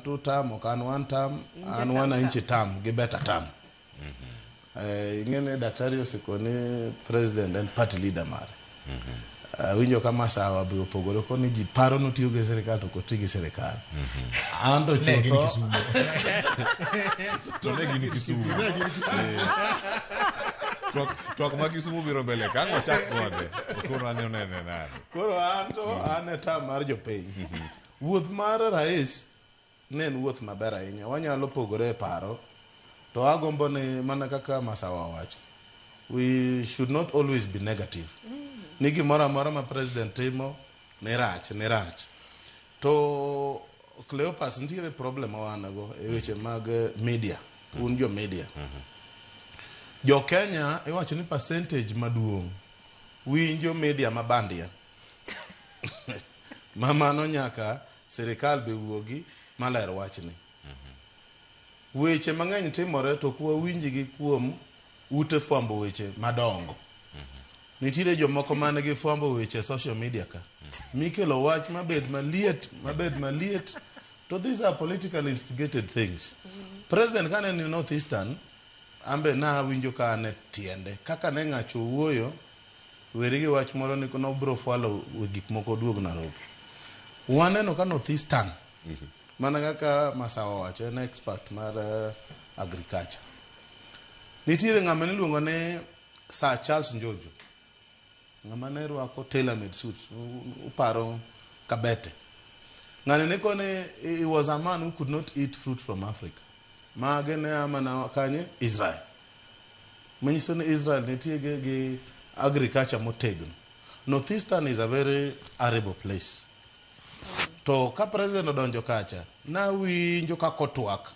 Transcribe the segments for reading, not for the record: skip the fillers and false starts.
2 term ok an 1 term an 1 inch term gi better term. Ingene daktari osikoni president and party leader mare. Winjo kama sawa bi opogore ko ni ji paro no tiyo gi sirikal to ko tiyo gi sirikal. Ando to legi Kisumu. Twak ma Kisumu biro mbele ka ngo chak kode. Okoro ane nene nane. Koro anto ane ta mar jopiny. Wuoth mar rais ne en wuoth maber ahinya. Wanyalo pogore paro to agombo ni mana kaka Masawa wacho. We should not always be negative. Ni gimoro amora ma president timo ne rach. To Cleopas nitiere problem wanago e weche mag media. Un jo media. Jo Kenya iwacho ni percentage maduong' winjo media mabandia. Mamano nyaka sirikal be wuogi maler wachni. Weche mang'eny timore to kuwa winji gi kuom ute fwambo weche madongo. Nitiere jomoko mane gi fwambo weche social media ka. Mikelo wach mabed maliet. To these are politically instigated things. President kane ni Northeastern ambe na winjo ka ne tiende. Kaka ne ng'acho wuoyo weri gi wach moro ni kono bro fwalo gik moko duog Nairobi. Waneno ka Northeastern. Mana kaka Masawa wacho en expert mar agriculture. Nitiere ng'ama niluongo ne Sir Charles Njojo. Ng'ama ne rwako tailor-made suits. Uparo kabete. Ng'ane ne kone he was a man who could not eat fruit from Africa. Magene amana kanye Israel. Manyiso ni Israel nitie gi agriculture motegno. Northeastern is a very arable place. To ka president odonjo kacha na winjo ka kotwak.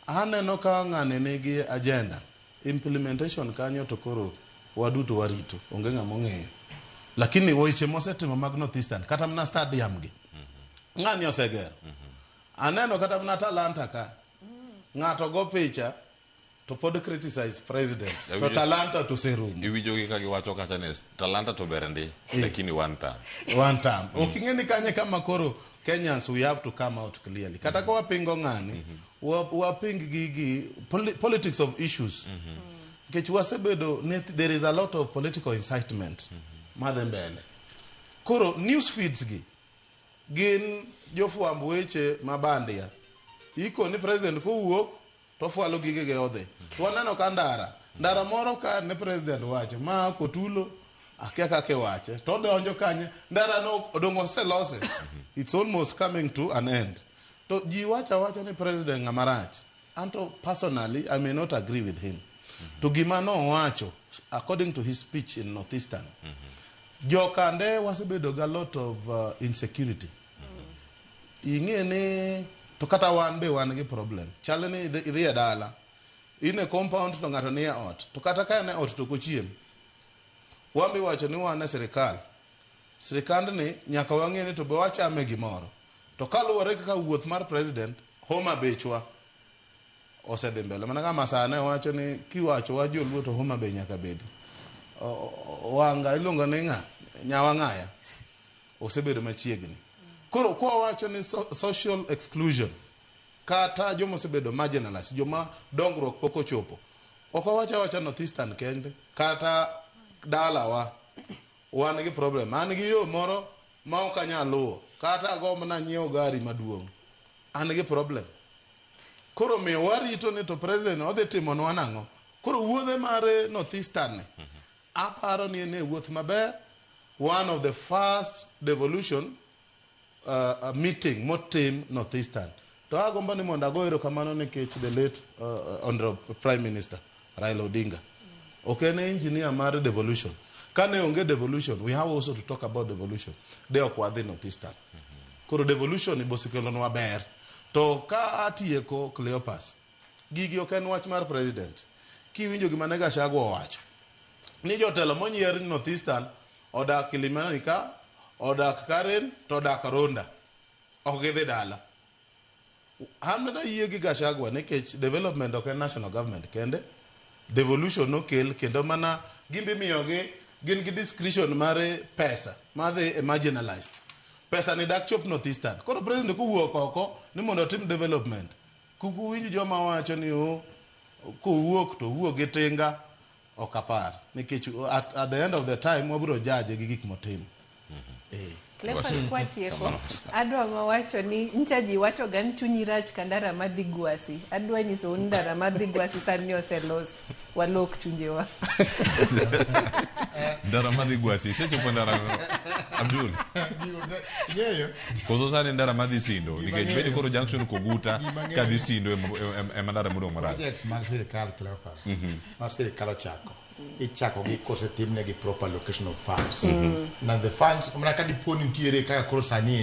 Aneno ka ng'ane nigi agenda implementation kanyo to koro waduto warito onge ng'ama ong'eyo. Lakini weche mosetimo mag Northeastern kata mna stadium gi. Ng'ani osegero. Aneno kata mna Talanta ka. Ng'ato go picha to pod criticize president. To Talanta to serum. Iwijo gi ka giwacho kata ne Talanta to berende lakini one time. Okingeni kanye kama koro Kenyans we have to come out clearly. Kata kwa pingo ng'ani waping gigi politics of issues. Kech wasebedo there is a lot of political incitement. Madhe mbele. Koro news feeds gi gin jofwamb weche mabandia. Iko ni president ko wuok to fwalo gige ge odhe. To waneno ka ndara moro ka ne president wacho ma kotulo akia kake wache to donjo kanye ndara no odongo selose. It's almost coming to an end. To ji wacha ni president ngamarach. Anto personally I may not agree with him. To gimano wacho according to his speech in Northeastern. Jokande wasebedo ga lot of insecurity. Ingene to kata wan be wan gi problem. Chale ni idhi dala. Ine compound to ng'ato ni ot. To kata ka ne ot to kochiem. Wambi wacho ni wan serikal. Sirikand ni nyaka wang'e ni to be wachame gimoro. To kaluwore kaka wuoth mar president Homa Bechwa osedhi mbele. Mana kama sana wacho ni kiwacho wa joluo to Homa Bay nyaka bedi. Wanga ilonga ni nyawang'aya osebedo machiegni. Koro kwa wacho ni social exclusion kata joma osebedo marginalized, joma dongruok pok ochopo. Oko wacha Northeastern kende kata dala wan gi problem. An gi yo moro ma ok anyal luwo kata gombo na nyiewo gari maduong'. An gi problem. Koro me warito ni to president odhi timo nwa nang'o. Koro wuodhe mare Northeastern ne. Aparo ni ne wuoth maber. One of the first devolution meeting motim Northeastern. To agomba ni mondo ago erokamano nikech the late Honorable Prime Minister Raila Odinga. Okay, ne engineer mar devolution. Kane onge devolution, we have also to talk about devolution. De okwadhi Northeastern. Koro devolution ibosikelo nwa ber. To ka atieko Cleopas. Gigi ok en wach mar president. Kiwinjo gima ne Gachagua owacho. Ni jotelo monyier ni Northeastern odak Kilimani ka, odak Karen, to odak Ronda. Ok gidhi dala. Hamna yie gi Gachagua nikech development ok en national government kende. Devolution no kel kendo mana gimbe miyogi gin gi discretion mare pesa. Madhe marginalized. pesa ni dak chop northeastern. Koro president kuwuok oko ni mondo tim development. Kuku winji joma wacho ni kuwuok to wuok gi tinga okapar. Nikech at the end of the time wabiro judge gi gik motimo. Clepas kwa tieko. Adwa mawacho ni nchaji wacho gan chunyi rach kandara madhi gwasi. Adwa nyiso ndara madhi gwasi sani oselos. Walok chunjewa. Ndara madhi gwasi. Secho po ndara Abdul. Koso sani ndara madhi sindo. Nikech bedi koro junction koguta kadhi sindo ndara mudo marach. Projects mag sirikal Clepas. Mag sirikal ochako. Ichako gi kosetimne gi proper location of funds. Na the funds, mna kadi poni ntiere kaka koro sani